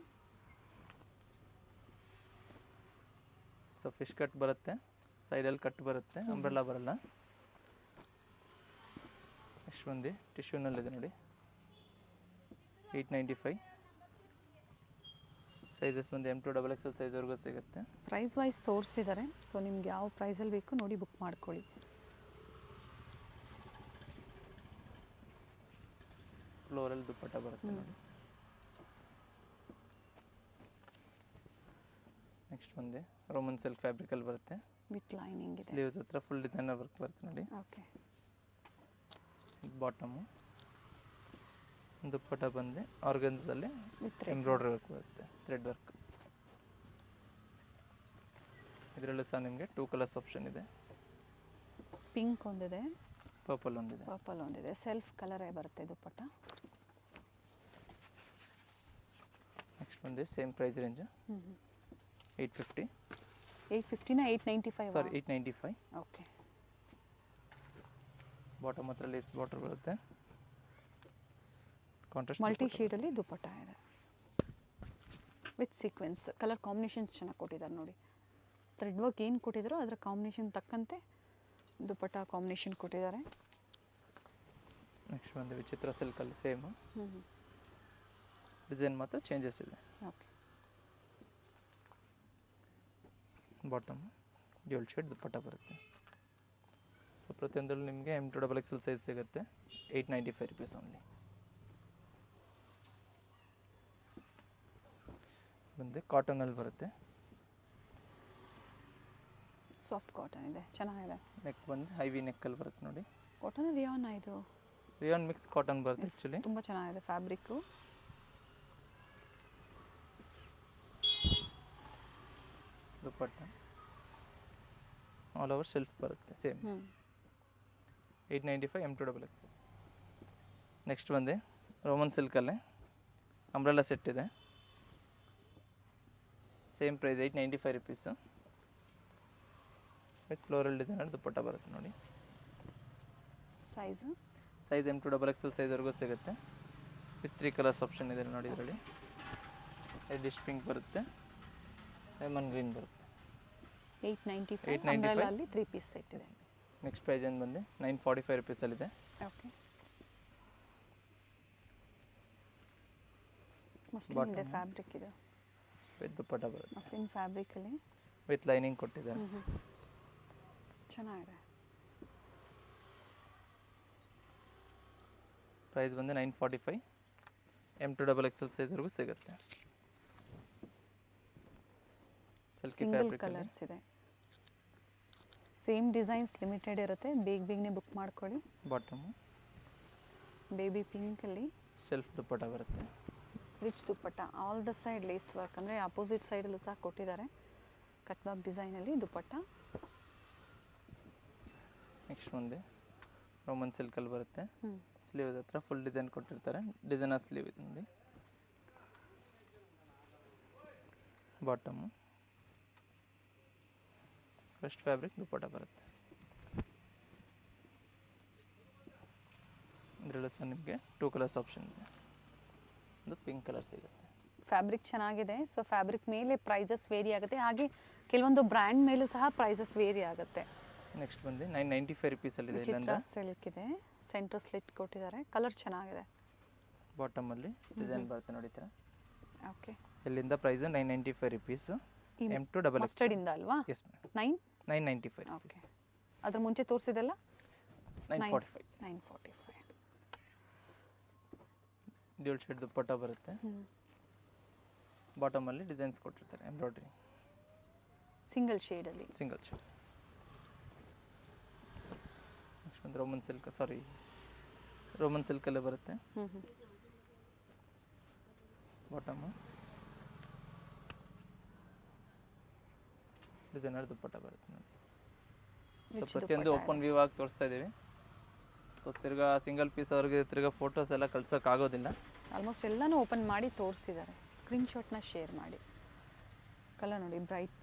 B: ಸೊ ಫಿಶ್ ಕಟ್ ಬರುತ್ತೆ, ಸೈಡಲ್ಲಿ ಕಟ್ ಬರುತ್ತೆ, ಅಂಬ್ರೆಲಾ ಬರಲ್ಲ. ನೆಕ್ಸ್ಟ್ ಬಂದು ಟಿಶ್ಯೂನಲ್ಲಿದೆ ನೋಡಿ, 895. ಸೈಜಸ್ ಬಂದು M2XXL ಸೈಜ್ವರೆಗೂ ಸಿಗುತ್ತೆ.
A: ಪ್ರೈಸ್ ವೈಸ್ ತೋರಿಸಿದ್ದಾರೆ. ಸೊ ನಿಮ್ಗೆ ಯಾವ ಪ್ರೈಸಲ್ಲಿ ಬೇಕು ನೋಡಿ ಬುಕ್ ಮಾಡ್ಕೊಳ್ಳಿ.
B: ಫ್ಲೋರಲ್ ದುಪ್ಪಟ್ಟ ಬರುತ್ತೆ ನೋಡಿ. ನೆಕ್ಸ್ಟ್ ಬಂದು ರೋಮನ್ ಸಿಲ್ಕ್ ಫ್ಯಾಬ್ರಿಕಲ್ಲಿ ಬರುತ್ತೆ,
A: ವಿತ್ ಲೈನಿಂಗ್ ಇದೆ.
B: ಸ್ಲೀವ್ಸ್ ಹತ್ರ ಫುಲ್ ಡಿಸೈನರ್ ವರ್ಕ್ ಬರುತ್ತೆ ನೋಡಿ.
A: ಓಕೆ.
B: ಬಾಟಮು ದುಪ್ಪಟ್ಟ ಬಂದು ಆರ್ಗನ್ಸಲ್ಲಿ
A: ವಿತ್
B: ಎಂಬ್ರಾಯ್ಡ್ರಿ ವರ್ಕ್ ಬರುತ್ತೆ, ಥ್ರೆಡ್ ವರ್ಕ್. ಇದರಲ್ಲೂ ಸಹ ನಿಮಗೆ 2 ಕಲರ್ಸ್ ಆಪ್ಷನ್ ಇದೆ.
A: ಪಿಂಕ್ ಒಂದಿದೆ,
B: ಪರ್ಪಲ್ ಒಂದಿದೆ.
A: ಪರ್ಪಲ್ ಒಂದಿದೆ, ಸೆಲ್ಫ್ ಕಲರೇ ಬರುತ್ತೆ ದುಪ್ಪಟ್ಟ.
B: ನೆಕ್ಸ್ಟ್ ಬಂದು ಸೇಮ್ ಪ್ರೈಸ್ ರೇಂಜ್ 850.
A: 850ನಾ 895?
B: ಸಾರಿ 895.
A: ಓಕೆ.
B: ಬಾಟಮ್ ಹತ್ರ ಲೇಸ್ ಬಾರ್ಡರ್ ಬರುತ್ತೆ. ಕಾಂಟ್ರಾಸ್ಟ್
A: ಮಲ್ಟಿ ಶೇಡಲ್ಲಿ ದುಪ್ಪಟ್ಟ ಇದೆ ವಿತ್ ಸೀಕ್ವೆನ್ಸ್. ಕಲರ್ ಕಾಂಬಿನೇಷನ್ಸ್ ಚೆನ್ನಾಗಿ ಕೊಟ್ಟಿದ್ದಾರೆ ನೋಡಿ. ಥ್ರೆಡ್ ವರ್ಕ್ ಏನು ಕೊಟ್ಟಿದ್ದಾರೋ ಅದರ ಕಾಂಬಿನೇಷನ್ ತಕ್ಕಂತೆ ದುಪ್ಪಟ್ಟ ಕಾಂಬಿನೇಷನ್ ಕೊಟ್ಟಿದ್ದಾರೆ.
B: ನೆಕ್ಸ್ಟ್ ಬಂದು ವಿಚಿತ್ರ ಸಿಲ್ಕಲ್ಲಿ ಸೇಮ್ ಡಿಸೈನ್ ಮಾತ್ರ ಚೇಂಜಸ್ ಇದೆ.
A: Okay.
B: Bottom dual shade dupatta ಬರುತ್ತೆ. ಸೊ ಪ್ರತಿಯೊಂದರಲ್ಲೂ ನಿಮಗೆ M2 XXL ಸೈಜ್ ಸಿಗುತ್ತೆ. 895 rupees ಓನ್ಲಿ. ಬಂದು ಕಾಟನಲ್ಲಿ ಬರುತ್ತೆ.
A: ಸಾಫ್ಟ್ ಕಾಟನ್ ಇದೆ, ಚೆನ್ನಾಗಿದೆ.
B: ನೆಕ್ ಬಂದು ಹೈವಿ ನೆಕ್ಕಲ್ಲಿ ಬರುತ್ತೆ ನೋಡಿ.
A: ಕಾಟನ್ ರಿಯಾನ್ ಇದು,
B: ರಿಯಾನ್ ಮಿಕ್ಸ್ ಕಾಟನ್ ಬರುತ್ತೆ ಆ್ಯಕ್ಚುಲಿ.
A: ತುಂಬ ಚೆನ್ನಾಗಿದೆ fabric.
B: Dupatta all over self ಬರುತ್ತೆ ಸೇಮ್. 895 M2 XXL. ನೆಕ್ಸ್ಟ್ ಬಂದು ರೋಮನ್ ಸಿಲ್ಕಲ್ಲೇ ಅಂಬ್ರೆಲಾ ಸೆಟ್ ಇದೆ. Same price 895 rupees. With floral designer dupatta ಬರುತ್ತೆ ನೋಡಿ.
A: ಸೈಜ್
B: M2 XXL ಸೈಜ್ವರೆಗೂ ಸಿಗುತ್ತೆ. ವಿತ್ 3 ಕಲರ್ಸ್ ಆಪ್ಷನ್ ಇದೆ ನೋಡಿ. ಇದರಲ್ಲಿ ರೆಡಿಶ್ ಪಿಂಕ್ ಬರುತ್ತೆ, ಲೆಮನ್ ಗ್ರೀನ್ ಬರುತ್ತೆ.
A: 895 ಅಲ್ಲಿ 3 ಪೀಸ್ ಸೆಟ್ ಇದೆ.
B: ನೆಕ್ಸ್ಟ್ ಪ್ರೈಸ್ ಏನು ಬಂದು 945 rupeesಲ್ಲಿದೆ.
A: ಓಕೆ. ಮಸ್ಲಿನ್ ಇದೆ, ಫ್ಯಾಬ್ರಿಕ್ ಇದೆ
B: ವಿತ್ ದುಪ್ಪಟ್ಟ ಬರುತ್ತೆ.
A: ಮಸ್ಲಿನ್ ಫ್ಯಾಬ್ರಿಕಲ್ಲಿ
B: ವಿತ್ ಲೈನಿಂಗ್ ಕೊಟ್ಟಿದ್ದಾರೆ.
A: ಚೆನ್ನಾಗಿದೆ.
B: ಪ್ರೈಸ್ ಬಂದು 945. M2 XXL ಸೈಜ್ವರೆಗೂ ಸಿಗುತ್ತೆ.
A: ಸಿಂಗಲ್ ಕಲರ್ಸ್ ಇದೆ. ಸೇಮ್ ಡಿಸೈನ್ಸ್ ಲಿಮಿಟೆಡ್ ಇರುತ್ತೆ, ಬೇಗನೆ ಬುಕ್ ಮಾಡ್ಕೊಳ್ಳಿ.
B: ಬಾಟಮು
A: ಬೇಬಿ ಪಿಂಕಲ್ಲಿ
B: ಸೆಲ್ಫ್ ದುಪ್ಪಟ್ಟ ಬರುತ್ತೆ.
A: Rich dupatta, all the side lace work, ಅಂದರೆ ಅಪೋಸಿಟ್ ಸೈಡಲ್ಲೂ ಸಹ ಕೊಟ್ಟಿದ್ದಾರೆ ಕಟ್ ವರ್ಕ್ ಡಿಸೈನಲ್ಲಿ ದುಪ್ಪಟ್ಟ.
B: ನೆಕ್ಸ್ಟ್ ಮುಂದೆ ರೋಮನ್ ಸಿಲ್ಕಲ್ಲಿ ಬರುತ್ತೆ. ಸ್ಲೀವ್ ಹತ್ರ ಫುಲ್ ಡಿಸೈನ್ ಕೊಟ್ಟಿರ್ತಾರೆ. ಡಿಸೈನರ್ ಸ್ಲೀವ್ ಇದೆ ನೋಡಿ. ಬಾಟಮು ಫಸ್ಟ್ ಫ್ಯಾಬ್ರಿಕ್ ದುಪ್ಪಟ್ಟ ಬರುತ್ತೆ. ಇದರಲ್ಲೂ ಸಹ ನಿಮಗೆ 2 ಕಲರ್ಸ್ ಆಪ್ಷನ್ ಇದೆ. ಒಂದು ಪಿಂಕ್ ಕಲರ್ ಸಿಗುತ್ತೆ.
A: ಫ್ಯಾಬ್ರಿಕ್ ಚೆನ್ನಾಗಿದೆ. ಸೊ ಫ್ಯಾಬ್ರಿಕ್ ಮೇಲೆ ಪ್ರೈಸಸ್ ವೇರಿ ಆಗುತ್ತೆ, ಹಾಗೆ ಕೆಲವೊಂದು ಬ್ರ್ಯಾಂಡ್ ಮೇಲೂ ಸಹ ಪ್ರೈಸಸ್ ವೇರಿ ಆಗುತ್ತೆ.
B: ನೆಕ್ಸ್ಟ್ ಬಂದು 995 rupeesಲ್ಲಿದೆ.
A: ಚಿತ್ರ ಸಿಲ್ಕ್ ಇದೆ, ಸೆಂಟರ್ ಸ್ಲಿಟ್ ಕೊಟ್ಟಿದ್ದಾರೆ, ಕಲರ್ ಚೆನ್ನಾಗಿದೆ.
B: ಬಾಟಮಲ್ಲಿ ಡಿಸೈನ್ ಬರುತ್ತೆ ನೋಡಿ ಈ ಥರ.
A: ಓಕೆ.
B: ಎಲ್ಲಿಂದ price 995 rupees. M2 XXL
A: mustard ಇಂದ ಅಲ್ವಾ?
B: Yes ma'am. 995
A: ಓಕೆ. ಅದ್ರ ಮುಂಚೆ ತೋರಿಸಿದೆಲ್ಲ
B: 945.
A: 945.
B: ಡ್ಯೂಲ್ ಶೇಡ್ ದುಪ್ಪಟ್ಟ ಬರುತ್ತೆ. ಬಾಟಮಲ್ಲಿ ಡಿಸೈನ್ಸ್ ಕೊಟ್ಟಿರ್ತಾರೆ ಎಂಬ್ರಾಯ್ಡ್ರಿ.
A: ಸಿಂಗಲ್ ಶೇಡಲ್ಲಿ.
B: Single shade. ನೆಕ್ಸ್ಟ್ ಒಂದು ರೋಮನ್ ಸಿಲ್ಕಲ್ಲೇ ಬರುತ್ತೆ. ಬಾಟಮು ಡಿಸೈನರ್ ದುಪ್ಪಟ್ಟ ಬರುತ್ತೆ ನೋಡಿ. ಸೊ ಪ್ರತಿಯೊಂದು ಓಪನ್ ವ್ಯೂ ಆಗಿ ತೋರಿಸ್ತಾ ಇದ್ದೀವಿ. ಸೊ ತಿರ್ಗಾ ಸಿಂಗಲ್ ಪೀಸ್ ಅವ್ರಿಗೆ ತಿರ್ಗಾ ಫೋಟೋಸ್ ಎಲ್ಲ ಕಳ್ಸೋಕ್ಕಾಗೋದಿಲ್ಲ.
A: ಆಲ್ಮೋಸ್ಟ್ ಎಲ್ಲನೂ ಓಪನ್ ಮಾಡಿ ತೋರಿಸಿದ್ದಾರೆ. ಸ್ಕ್ರೀನ್ಶಾಟ್ನ ಶೇರ್ ಮಾಡಿ. ಕಲರ್ ನೋಡಿ ಬ್ರೈಟ್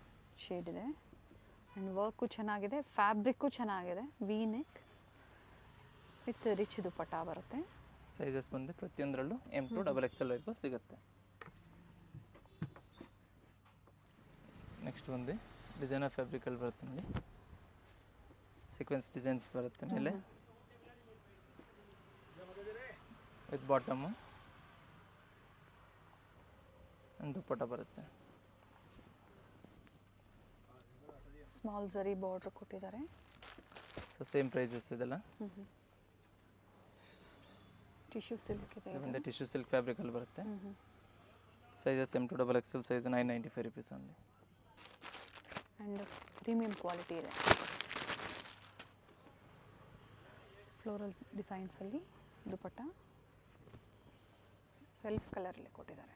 A: ಶೇಡ್ ಇದೆ ಆ್ಯಂಡ್ ವರ್ಕು ಚೆನ್ನಾಗಿದೆ, ಫ್ಯಾಬ್ರಿಕ್ಕು ಚೆನ್ನಾಗಿದೆ. ವಿ ನೆಕ್ ಇಟ್ಸ್ ರಿಚ್ ದುಪ್ಪಟ್ಟ ಬರುತ್ತೆ.
B: ಸೈಜಸ್ ಬಂದು ಪ್ರತಿಯೊಂದರಲ್ಲೂ M2 XXL ವರೆಗೂ ಸಿಗುತ್ತೆ. ನೆಕ್ಸ್ಟ್ ಬಂದು ಡಿಸೈನರ್ ಫ್ಯಾಬ್ರಿಕಲ್ಲಿ ಬರುತ್ತೆ ನೋಡಿ. ಸೀಕ್ವೆನ್ಸ್ ಡಿಸೈನ್ಸ್ ಬರುತ್ತೆ ಮೇಲೆ ವಿತ್ ಬಾಟಮು ದುಪ್ಪಟ್ಟ ಬರುತ್ತೆ.
A: ಸ್ಮಾಲ್ ಜರಿ ಬಾರ್ಡರ್ ಕೊಟ್ಟಿದ್ದಾರೆ.
B: ಸೊ ಸೇಮ್ ಪ್ರೈಸಸ್ ಇದೆಲ್ಲ.
A: ಟಿಶ್ಯೂ ಸಿಲ್ಕ್ ಇದೆ.
B: ಒಂದು ಟಿಶ್ಯೂ ಸಿಲ್ಕ್ ಫ್ಯಾಬ್ರಿಕಲ್ಲಿ ಬರುತ್ತೆ. Sizes M2 XXL size 995 rupees only.
A: And premium quality ಇದೆ. ಫ್ಲೋರಲ್ ಡಿಸೈನ್ಸಲ್ಲಿ ದುಪ್ಪಟ್ಟ ಸೆಲ್ಫ್ ಕಲರಲ್ಲಿ ಕೊಟ್ಟಿದ್ದಾರೆ.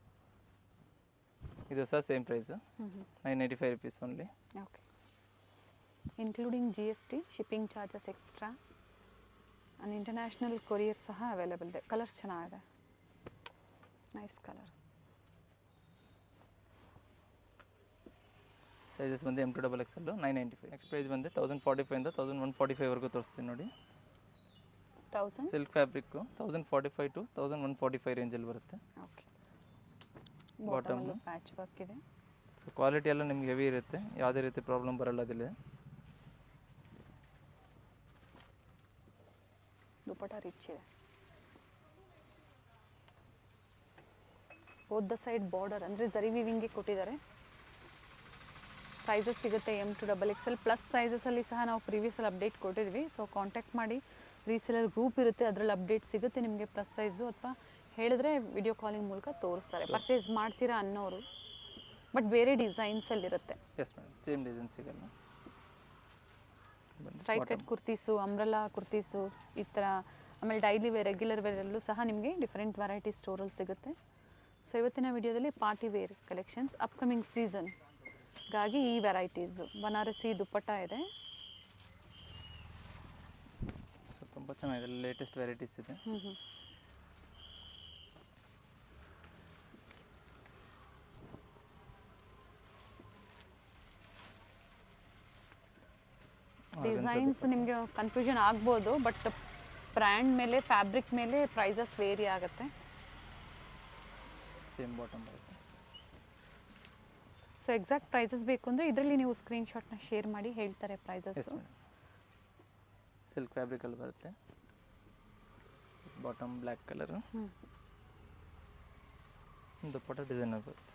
B: ಇದು ಸಹ same price 995 rupees only.
A: Okay. Including GST, shipping charges extra. And international courier ಸಹ ಅವೈಲೇಬಲ್ ಇದೆ. ಕಲರ್ಸ್ ಚೆನ್ನಾಗಿದೆ, ನೈಸ್ ಕಲರ್.
B: ಸೈಜಸ್ ಬಂದು M2XL 995. ನೆಕ್ಸ್ಟ್ ಪ್ರೈಸ್ ಬಂದು 1045 ಇಂದ 1145 ವರೆಗೂ ತೋರಿಸ್ತೀನಿ ನೋಡಿ.
A: 1000.
B: ಸಿಲ್ಕ್ ಫ್ಯಾಬ್ರಿಕ್ಕು 1045 to 1145 ರೇಂಜಲ್ಲಿ ಬರುತ್ತೆ.
A: ಓಕೆ, ಬಾಟಮಲ್ಲೂ ಪ್ಯಾಚ್ ವರ್ಕ್ ಇದೆ.
B: ಸೊ ಕ್ವಾಲಿಟಿ ಎಲ್ಲ ನಿಮ್ಗೆ ಹೆವಿ ಇರುತ್ತೆ, ಯಾವುದೇ ರೀತಿ ಪ್ರಾಬ್ಲಮ್ ಬರಲ್ಲ ಅದಿಲ್ಲ.
A: ದುಪ್ಪಟ್ಟ ರಿಚ್ ಇದೆ. ಬೋತ್ ದ ಸೈಡ್ ಬಾರ್ಡರ್ ಅಂದರೆ ಝರಿ ವಿವಿಂಗ್ಗೆ ಕೊಟ್ಟಿದ್ದಾರೆ. ಸೈಜಸ್ ಸಿಗುತ್ತೆ M2XL ಪ್ಲಸ್ ಸೈಜಸಲ್ಲಿ ಸಹ ನಾವು ಪ್ರೀವಿಯಸಲ್ಲಿ ಅಪ್ಡೇಟ್ ಕೊಟ್ಟಿದ್ವಿ. ಸೊ ಕಾಂಟ್ಯಾಕ್ಟ್ ಮಾಡಿ, ರೀಸೆಲರ್ ಗ್ರೂಪ್ ಇರುತ್ತೆ, ಅದರಲ್ಲಿ ಅಪ್ಡೇಟ್ ಸಿಗುತ್ತೆ ನಿಮಗೆ ಪ್ಲಸ್ ಸೈಜ್ದು. ಅಥವಾ ಹೇಳಿದ್ರೆ ವಿಡಿಯೋ ಕಾಲಿಂಗ್ ಮೂಲಕ ತೋರಿಸ್ತಾರೆ. ಪರ್ಚೇಸ್ ಮಾಡ್ತೀರಾ ಅನ್ನೋರು, ಬಟ್ ಬೇರೆ ಡಿಸೈನ್ಸಲ್ಲಿರುತ್ತೆ.
B: ಎಸ್ ಮೇಡಮ್, ಸೇಮ್ ಡಿಸೈನ್ ಸಿಗಲ್ಲ.
A: Straight cut kurtis, umbrella kurtis, ಈ ಥರ. ಆಮೇಲೆ ಡೈಲಿ ವೇರ್, ರೆಗ್ಯುಲರ್ ವೇರಲ್ಲೂ ಸಹ ನಿಮಗೆ ಡಿಫ್ರೆಂಟ್ ವೆರೈಟಿ ಸ್ಟೋರಲ್ಲಿ ಸಿಗುತ್ತೆ. ಸೊ ಇವತ್ತಿನ ವಿಡಿಯೋದಲ್ಲಿ ಪಾರ್ಟಿ ವೇರ್ ಕಲೆಕ್ಷನ್ಸ್, ಅಪ್ಕಮಿಂಗ್ ಸೀಸನ್ಗಾಗಿ ಈ ವೆರೈಟೀಸು. ಬನಾರಸಿ ದುಪ್ಪಟ್ಟ ಇದೆ.
B: ಸೊ ತುಂಬ ಚೆನ್ನಾಗಿದೆ, ಲೇಟೆಸ್ಟ್ ವೆರೈಟೀಸ್ ಇದೆ.
A: ಡಿಸೈನ್ಸ್ ನಿಮಗೆ ಕನ್ಫ್ಯೂಷನ್ ಆಗ್ಬೋದು, ಬಟ್ ಬ್ರ್ಯಾಂಡ್ ಮೇಲೆ, ಫ್ಯಾಬ್ರಿಕ್ ಮೇಲೆ ಪ್ರೈಸಸ್ ವೇರಿ ಆಗುತ್ತೆ.
B: ಸೇಮ್ ಬಾಟಮ್ ಬರುತ್ತೆ.
A: ಸೊ ಎಕ್ಸಾಕ್ಟ್ ಪ್ರೈಸಸ್ ಬೇಕು ಅಂದರೆ ಇದರಲ್ಲಿ ನೀವು ಸ್ಕ್ರೀನ್ಶಾಟ್ನ ಶೇರ್ ಮಾಡಿ ಹೇಳ್ತಾರೆ ಪ್ರೈಸಸ್.
B: ಎಸ್ ಮೇಡಮ್, ಸಿಲ್ಕ್ ಫ್ಯಾಬ್ರಿಕಲ್ಲಿ ಬರುತ್ತೆ. ಬಾಟಮ್ ಬ್ಲ್ಯಾಕ್ ಕಲರು, ದುಪ್ಪಟ್ಟ ಡಿಸೈನರ್ ಬರುತ್ತೆ.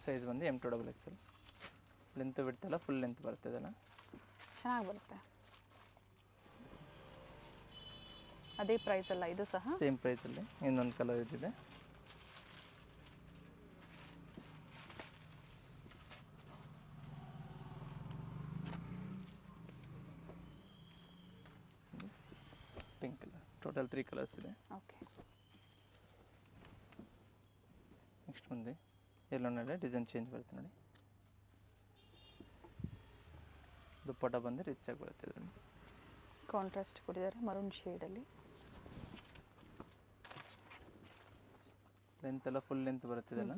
B: ಸೈಜ್ ಬಂದು M2XL. ಲೆಂತ್ ಬಿಡ್ತಲ್ಲ, ಫುಲ್ ಲೆಂತ್ ಬರುತ್ತೆ ಇದೆಲ್ಲ.
A: ಚೆನ್ನಾಗಿ ಬರುತ್ತೆ. ಅದೇ ಪ್ರೈಸ್ ಅಲ್ಲ ಇದು ಸಹ?
B: ಸೇಮ್ ಪ್ರೈಸಲ್ಲಿ ಇನ್ನೊಂದು ಕಲರ್ ಇದಿದೆ. Pink colour. ಟೋಟಲ್ 3 ಕಲರ್ಸ್ ಇದೆ.
A: ಓಕೆ.
B: ನೆಕ್ಸ್ಟ್ ಬಂದು ಎಲ್ಲೋನಲ್ಲೇ ಡಿಸೈನ್ ಚೇಂಜ್ ಬರುತ್ತೆ ನೋಡಿ. ದುಪ್ಪಟ್ಟ ಬಂದು ರಿಚ್ ಆಗಿ ಬರುತ್ತೆ. ಇದರಲ್ಲಿ
A: ಕಾಂಟ್ರಾಸ್ಟ್ ಕೊಟ್ಟಿದ್ದಾರೆ ಮರೂನ್ ಶೇಡಲ್ಲಿ.
B: ಲೆಂತ್ ಎಲ್ಲ ಫುಲ್ ಲೆಂತ್ ಬರುತ್ತೆ ಇದೆಲ್ಲ.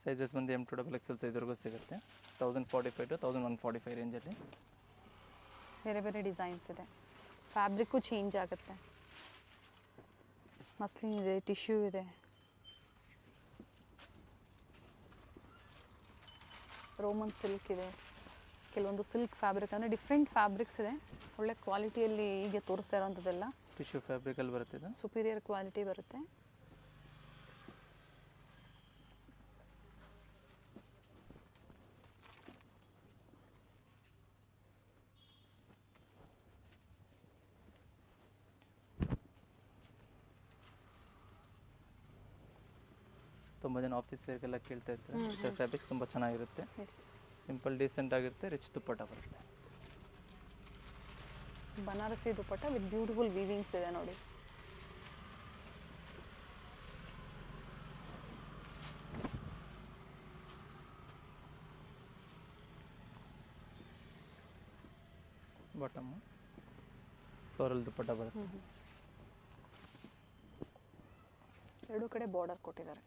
B: ಸೈಜಸ್ ಬಂದು M2XL ಸೈಜ್ವರೆಗೂ ಸಿಗುತ್ತೆ. 1045 to 1145 ರೇಂಜಲ್ಲಿ
A: ಬೇರೆ ಬೇರೆ ಡಿಸೈನ್ಸ್ ಇದೆ. ಫ್ಯಾಬ್ರಿಕ್ಕು ಚೇಂಜ್ ಆಗುತ್ತೆ. ಮಸ್ಲಿನ್ ಇದೆ, ಟಿಶ್ಯೂ ಇದೆ, ರೋಮನ್ ಸಿಲ್ಕ್ ಇದೆ, ಕೆಲವೊಂದು ಸಿಲ್ಕ್ ಫ್ಯಾಬ್ರಿಕ್ ಅಂದರೆ ಡಿಫ್ರೆಂಟ್ ಫ್ಯಾಬ್ರಿಕ್ಸ್ ಇದೆ. ಒಳ್ಳೆ ಕ್ವಾಲಿಟಿಯಲ್ಲಿ ಹೀಗೆ ತೋರಿಸ್ತಾ ಇರೋವಂಥದ್ದೆಲ್ಲ
B: ಟಿಶ್ಯೂ ಫ್ಯಾಬ್ರಿಕಲ್ಲಿ ಬರುತ್ತೆ ಇದು.
A: ಸುಪೀರಿಯರ್ ಕ್ವಾಲಿಟಿ ಬರುತ್ತೆ.
B: ತುಂಬ ಜನ ಆಫೀಸ್ ವೇರ್ಗೆಲ್ಲ ಕೇಳ್ತಾ ಇರ್ತಾರೆ. ಫ್ಯಾಬ್ರಿಕ್ಸ್ ತುಂಬ ಚೆನ್ನಾಗಿರುತ್ತೆ,
A: ಎಸ್.
B: ಸಿಂಪಲ್ ಡೀಸೆಂಟ್ ಆಗಿರುತ್ತೆ, ರಿಚ್ ದುಪ್ಪಟ್ಟ ಬರುತ್ತೆ.
A: ಬನಾರಸಿ ದುಪ್ಪಟ್ಟ ವಿತ್ ಬ್ಯೂಟಿಫುಲ್ ವೀವಿಂಗ್ಸ್ ಇದೆ ನೋಡಿ.
B: ಬಾಟಮ್ ಫ್ಲೋರಲ್ ದುಪ್ಪಟ್ಟ ಬರುತ್ತೆ.
A: ಎರಡೂ ಕಡೆ ಬಾರ್ಡರ್ ಕೊಟ್ಟಿದ್ದಾರೆ.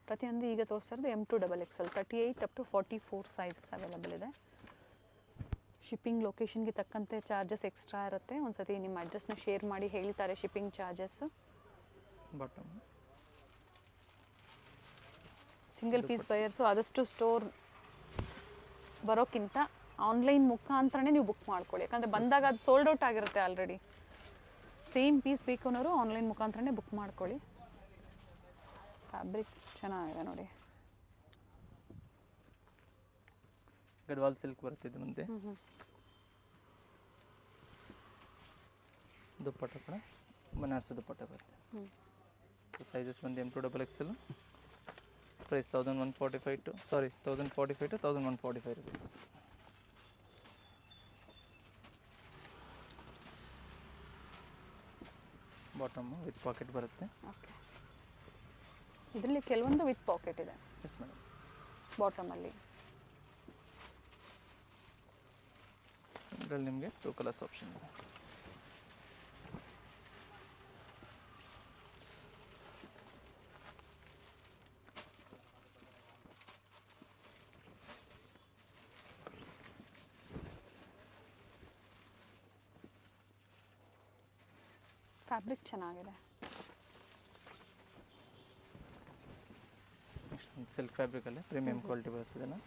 A: ಪ್ರತಿಯೊಂದು ಈಗ ತೋರಿಸ್ತಾ ಇರೋದು M2XL 38 up to 44 sizes available ಇದೆ. ಶಿಪ್ಪಿಂಗ್ ಲೊಕೇಶನ್ಗೆ ತಕ್ಕಂತೆ ಚಾರ್ಜಸ್ ಎಕ್ಸ್ಟ್ರಾ ಇರುತ್ತೆ. ಒಂದ್ಸತಿ ನಿಮ್ಮ ಅಡ್ರೆಸ್ನ ಶೇರ್ ಮಾಡಿ ಹೇಳ್ತಾರೆ shipping charges.
B: Bottom
A: single piece buyers ಆದಷ್ಟು ಸ್ಟೋರ್ ಬರೋಕ್ಕಿಂತ ಆನ್ಲೈನ್ ಮುಖಾಂತರನೇ ನೀವು ಬುಕ್ ಮಾಡ್ಕೊಳ್ಳಿ. ಯಾಕಂದರೆ ಬಂದಾಗ ಅದು ಸೋಲ್ಡ್ ಔಟ್ ಆಗಿರುತ್ತೆ ಆಲ್ರೆಡಿ. ಸೇಮ್ ಪೀಸ್ ಬೇಕು ಅನ್ನೋರು ಆನ್ಲೈನ್ ಮುಖಾಂತರನೇ ಬುಕ್ ಮಾಡ್ಕೊಳ್ಳಿ. ಫ್ಯಾಬ್ರಿಕ್ ಚೆನ್ನಾಗಿದೆ ನೋಡಿ.
B: ಗಡ್ವಾಲ್ ಸಿಲ್ಕ್ ಬರುತ್ತೆ ಮುಂದೆ. ದುಪ್ಪಟ್ಟ ಕೂಡ ಬನಾರಸಿ ದುಪ್ಪಟ್ಟ ಬರುತ್ತೆ. ಸೈಜಸ್ ಬಂದು M2XL. Price 1145 to 1145 rupees. Bottom with pocket ಬರುತ್ತೆ.
A: ಓಕೆ, ಇದರಲ್ಲಿ ಕೆಲವೊಂದು ವಿತ್ ಪಾಕೆಟ್ ಇದೆ.
B: Yes madam.
A: ಬಾಟಮಲ್ಲಿ
B: ಇದರಲ್ಲಿ ನಿಮಗೆ 2 ಕಲರ್ಸ್ ಆಪ್ಷನ್ ಇದೆ.
A: ಫ್ಯಾಬ್ರಿಕ್ ಚೆನ್ನಾಗಿದೆ.
B: ಸಿಲ್ಕ್ ಫ್ಯಾಬ್ರಿಕಲ್ಲಿ ಪ್ರೀಮಿಯಂ ಕ್ವಾಲಿಟಿ ಬರುತ್ತೆ. ಇದನ್ನು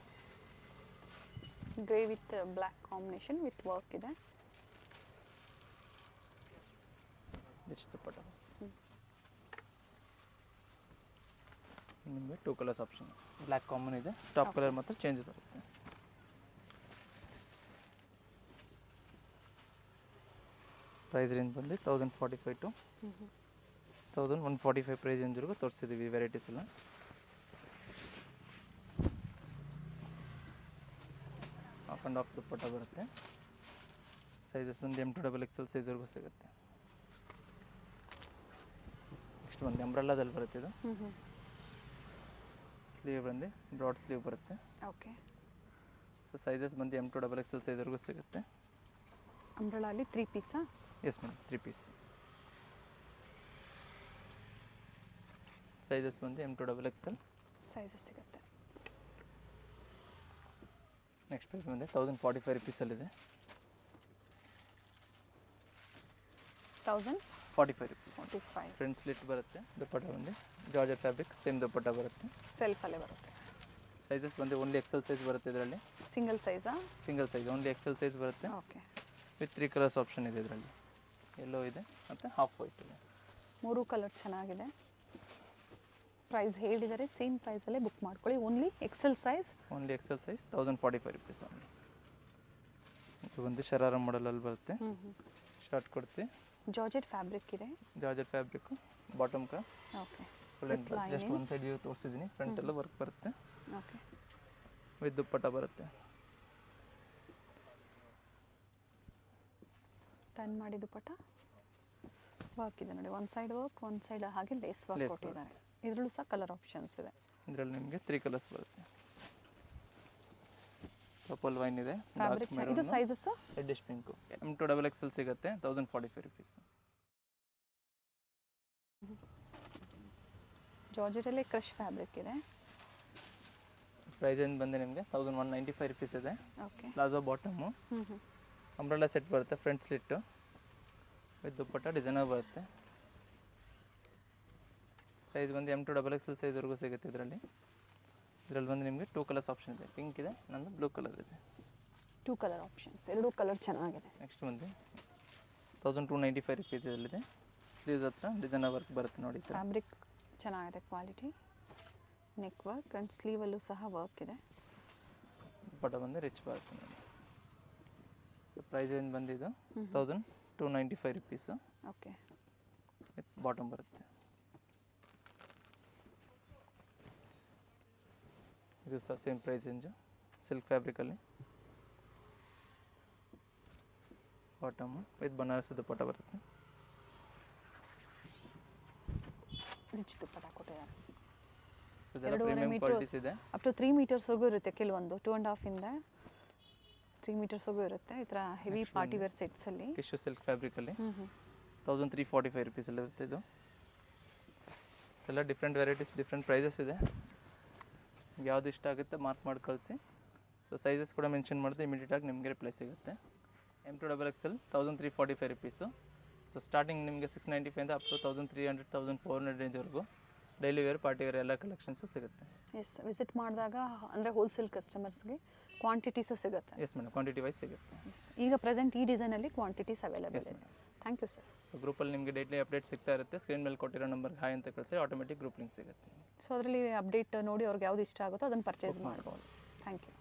A: grey with black combination with work ಇದೆ.
B: ರಿಚ್ ದುಪ್ಪಟ್ಟ. ನಿಮಗೆ 2 ಕಲರ್ಸ್ ಆಪ್ಷನ್. ಬ್ಲ್ಯಾಕ್ ಕಾಮನ್ ಇದೆ, ಟಾಪ್ ಕಲರ್ ಮಾತ್ರ ಚೇಂಜ್ ಬರುತ್ತೆ. ಪ್ರೈಸ್ ರೇಂಜ್ ಬಂದು 1045 ಟು 1145 ಪ್ರೈಸ್ ರೇಂಜ್ವರೆಗೂ ತೋರಿಸಿದ್ದೀವಿ ವೆರೈಟೀಸ್ ಎಲ್ಲ. ಹಾಫ್ ಆ್ಯಂಡ್ ಹಾಫ್ ದುಪ್ಪಟ್ಟ ಬರುತ್ತೆ. ಸೈಜಸ್ ಬಂದು M2XXL ಸೈಜ್ವರೆಗೂ ಸಿಗುತ್ತೆ. ನೆಕ್ಸ್ಟ್ ಬಂದು ಅಂಬ್ರೆಲ್ಲಾದಲ್ಲಿ ಬರುತ್ತೆ ಇದು. ಸ್ಲೀವ್ ಬಂದು ಬ್ರಾಡ್ ಸ್ಲೀವ್ ಬರುತ್ತೆ.
A: ಓಕೆ.
B: ಸೊ ಸೈಜಸ್ ಬಂದು M2XXL ಸೈಜ್ವರೆಗೂ ಸಿಗುತ್ತೆ.
A: ಅಂಬ್ರೆಲಾಲಿ 3 ಪೀಸಾ?
B: Yes madam, 3 piece. ಸೈಜಸ್ ಬಂದು M2XXL
A: ಸೈಜಸ್ ಸಿಗುತ್ತೆ.
B: ನೆಕ್ಸ್ಟ್ ಪ್ರೈಸ್ ಬಂದು 1045 ರುಪೀಸಲ್ಲಿದೆ.
A: 1045
B: ರುಪೀಸ್. ಫ್ರಂಟ್ ಸ್ಲಿಟ್ ಬರುತ್ತೆ. ದುಪ್ಪಟ್ಟ ಬಂದು ಜಾರ್ಜೆಟ್ ಫ್ಯಾಬ್ರಿಕ್, ಸೇಮ್ ದುಪ್ಪಟ್ಟ ಬರುತ್ತೆ.
A: ಸೆಲ್ಫಲ್ಲೇ ಬರುತ್ತೆ.
B: ಸೈಜಸ್ ಬಂದು ಓನ್ಲಿ XL ಸೈಜ್ ಬರುತ್ತೆ ಇದರಲ್ಲಿ.
A: ಸಿಂಗಲ್ ಸೈಜಾ?
B: Single size, only XL size ಬರುತ್ತೆ.
A: ಓಕೆ.
B: ವಿತ್ 3 ಕಲರ್ಸ್ ಆಪ್ಷನ್ ಇದೆ ಇದರಲ್ಲಿ. ಯೆಲ್ಲೋ ಇದೆ ಮತ್ತು ಹಾಫ್ ವೈಟ್ ಇದೆ.
A: 3 ಕಲರ್ ಚೆನ್ನಾಗಿದೆ. ಪ್ರೈಸ್ ಹೇಳಿದರೆ ಸೇಮ್ ಪ್ರೈಸಲ್ಲೇ ಬುಕ್ ಮಾಡ್ಕೊಳ್ಳಿ. Only XL size.
B: Only XL size 1045 rupees only. ಇದು ಒಂದು ಶರಾರ ಮಾಡಲಲ್ಲಿ ಬರುತ್ತೆ. ಶಾರ್ಟ್ ಕೊಡ್ತೀವಿ.
A: ಜಾರ್ಜೆಟ್ ಫ್ಯಾಬ್ರಿಕ್ ಇದೆ.
B: ಜಾರ್ಜೆಟ್ ಫ್ಯಾಬ್ರಿಕ್ಕು ಬಾಟಮ್ ಕ.
A: ಓಕೆ.
B: ಜಸ್ಟ್ ಒಂದು ಸೈಡ್ ವ್ಯೂ ತೋರಿಸಿದ್ದೀನಿ. ಫ್ರಂಟಲ್ಲೂ ವರ್ಕ್ ಬರುತ್ತೆ.
A: ಓಕೆ.
B: ವಿತ್ ದುಪ್ಪಟ್ಟ ಬರುತ್ತೆ.
A: ಟರ್ನ್ ಮಾಡಿ ದುಪ್ಪಟ್ಟ ವರ್ಕ್ ಇದೆ ನೋಡಿ. ಒಂದು ಸೈಡ್ ವರ್ಕ್, ಒಂದು ಸೈಡ್ ಹಾಗೆ ಲೇಸ್ ವರ್ಕ್ ಕೊಟ್ಟಿದ್ದಾರೆ. ಇದರಲ್ಲೂ ಸಹ ಕಲರ್ ಆಪ್ಷನ್ಸ್ ಇದೆ.
B: ಇದರಲ್ಲಿ ನಿಮಗೆ 3 ಕಲರ್ಸ್ ಬರುತ್ತೆ. ಪರ್ಪಲ್ ವೈನ್ ಇದೆ.
A: ಫ್ಯಾಬ್ರಿಕ್ ಇದು ಸೈಜಸ್
B: ರೆಡ್ಡಿಶ್ ಪಿಂಕು. M2XXL ಸಿಗುತ್ತೆ 1045 ರುಪೀಸ್.
A: ಜಾರ್ಜೆಟಲ್ಲಿ ಕ್ರಶ್ ಫ್ಯಾಬ್ರಿಕ್ ಇದೆ.
B: ಪ್ರೈಸ್ ಏನು ಬಂದು ನಿಮಗೆ 1195 ರುಪೀಸ್ ಇದೆ.
A: Okay.
B: Palazzo bottom. Umbrella set ಬರುತ್ತೆ. Front slit with dupatta designer ಬರುತ್ತೆ. ಸೈಜ್ ಬಂದು M2XXL ಸೈಜ್ವರೆಗೂ ಸಿಗುತ್ತೆ ಇದರಲ್ಲಿ. ಇದರಲ್ಲಿ ಬಂದು ನಿಮಗೆ 2 ಕಲರ್ಸ್ ಆಪ್ಷನ್ ಇದೆ. ಪಿಂಕ್ ಇದೆ, ನಂದು ಬ್ಲೂ ಕಲರ್ ಇದೆ.
A: 2 ಕಲರ್ ಆಪ್ಷನ್ಸ್. 2 ಕಲರ್ ಚೆನ್ನಾಗಿದೆ.
B: ನೆಕ್ಸ್ಟ್ ಬಂದು 1295 ರುಪೀಸ್ ಇದರಲ್ಲಿದೆ. ಸ್ಲೀವ್ಸ್ ಹತ್ರ ಡಿಸೈನರ್ ವರ್ಕ್ ಬರುತ್ತೆ ನೋಡಿ.
A: ಫ್ಯಾಬ್ರಿಕ್ ಚೆನ್ನಾಗಿದೆ, ಕ್ವಾಲಿಟಿ. ನೆಕ್ ವರ್ಕ್ ಆ್ಯಂಡ್ ಸ್ಲೀವಲ್ಲೂ ಸಹ ವರ್ಕ್ ಇದೆ.
B: ದುಪ್ಪಟ್ಟ ಬಂದು ರಿಚ್ ಬರುತ್ತೆ ನೋಡಿ. ಸೊ ಪ್ರೈಸ್ ಏನು ಬಂದಿದ್ದು 1295 ರುಪೀಸು.
A: ಓಕೆ.
B: ವಿತ್ ಬಾಟಮ್ ಬರುತ್ತೆ. ಇದು ಸಹ ಸೇಮ್ ಪ್ರೈಸ್ ರೇಂಜು. ಸಿಲ್ಕ್ ಫ್ಯಾಬ್ರಿಕಲ್ಲಿ ಬಾಟಮು ವಿತ್ ಬನಾರಸ್ ದುಪ್ಪಟ್ಟ ಬರುತ್ತೆ.
A: ರಿಚ್ ದುಪ್ಪಟ್ಟ ಕೊಟ್ಟಿದ್ದಾರೆ.
B: ಸೊ ಇದೆಲ್ಲ ಪ್ರೀಮಿಯಂ ಕ್ವಾಲಿಟೀಸ್ ಇದೆ.
A: ಅಪ್ ಟು 3 ಮೀಟರ್ಸ್ವರೆಗೂ ಇರುತ್ತೆ. ಕೆಲವೊಂದು 2.5 ಇಂದ 3 ಮೀಟರ್ಸ್ವರೆಗೂ ಇರುತ್ತೆ. ಈ ಥರ ಹೆವಿ ಪಾರ್ಟಿ ವೇರ್ ಸೆಟ್ಸಲ್ಲಿ
B: ಟಿಶ್ಯೂ ಸಿಲ್ಕ್ ಫ್ಯಾಬ್ರಿಕಲ್ಲಿ 1345 ರುಪೀಸಲ್ಲಿ ಇರುತ್ತೆ ಇದು. ಸೊ ಎಲ್ಲ ಡಿಫ್ರೆಂಟ್ ವೆರೈಟೀಸ್, ಡಿಫ್ರೆಂಟ್ ಪ್ರೈಸಸ್ ಇದೆ. ಯಾವುದು ಇಷ್ಟ ಆಗುತ್ತೆ ಮಾರ್ಕ್ ಮಾಡಿ ಕಳಿಸಿ. ಸೊ ಸೈಜಸ್ ಕೂಡ ಮೆನ್ಷನ್ ಮಾಡಿದ್ರೆ ಇಮಿಡಿಯೇಟಾಗಿ ನಿಮಗೆ ರಿಪ್ಲೈ ಸಿಗುತ್ತೆ. M2XXL 1345 rupees. ಸೊ ಸ್ಟಾರ್ಟಿಂಗ್ ನಿಮಗೆ 695 ಇಂದ ಅಪ್ ಟು 1300 1400 ರೇಂಜ್ವರೆಗೂ ಡೈಲಿ ವೇರ್, ಪಾರ್ಟಿ ವೇರ್ ಎಲ್ಲ ಕಲೆಕ್ಷನ್ಸು ಸಿಗುತ್ತೆ.
A: ಎಸ್, ವಿಸಿಟ್ ಮಾಡಿದಾಗ ಅಂದರೆ ಹೋಲ್ಸೇಲ್ ಕಸ್ಟಮರ್ಸ್ಗೆ ಕ್ವಾಂಟಿಟೀಸು ಸಿಗುತ್ತೆ.
B: ಎಸ್ ಮೇಡಮ್, ಕ್ವಾಂಟಿಟಿ ವೈಸ್ ಸಿಗುತ್ತೆ.
A: ಈಗ ಪ್ರೆಸೆಂಟ್ ಈ ಡಿಸೈನಲ್ಲಿ ಕ್ವಾಂಟಿಟೀಸ್ ಅವೈಲೇಬಲ್ ಇದೆ. Thank you sir.
B: ಸೊ ಗ್ರೂಪಲ್ಲಿ ನಿಮಗೆ ಡೈಲಿ ಅಪ್ಡೇಟ್ ಸಿಗ್ತಾ ಇರುತ್ತೆ. ಸ್ಕ್ರೀನ್ ಮೇಲೆ ಕೊಟ್ಟಿರೋ ನಂಬರ್ಗೆ ಹಾಯ್ ಅಂತ ಕಳಿಸಿ ಆಟೋಮೆಟಿಕ್ ಗ್ರೂಪ್ ಲಿಂಕ್ ಸಿಗುತ್ತೆ.
A: ಸೊ ಅದರಲ್ಲಿ ಅಪ್ಡೇಟ್ ನೋಡಿ ಅವ್ರಿಗೆ ಯಾವ್ದು ಇಷ್ಟ ಆಗುತ್ತೋ ಅದನ್ನು ಪರ್ಚೇಸ್ ಮಾಡ್ಬೋದು. Thank you.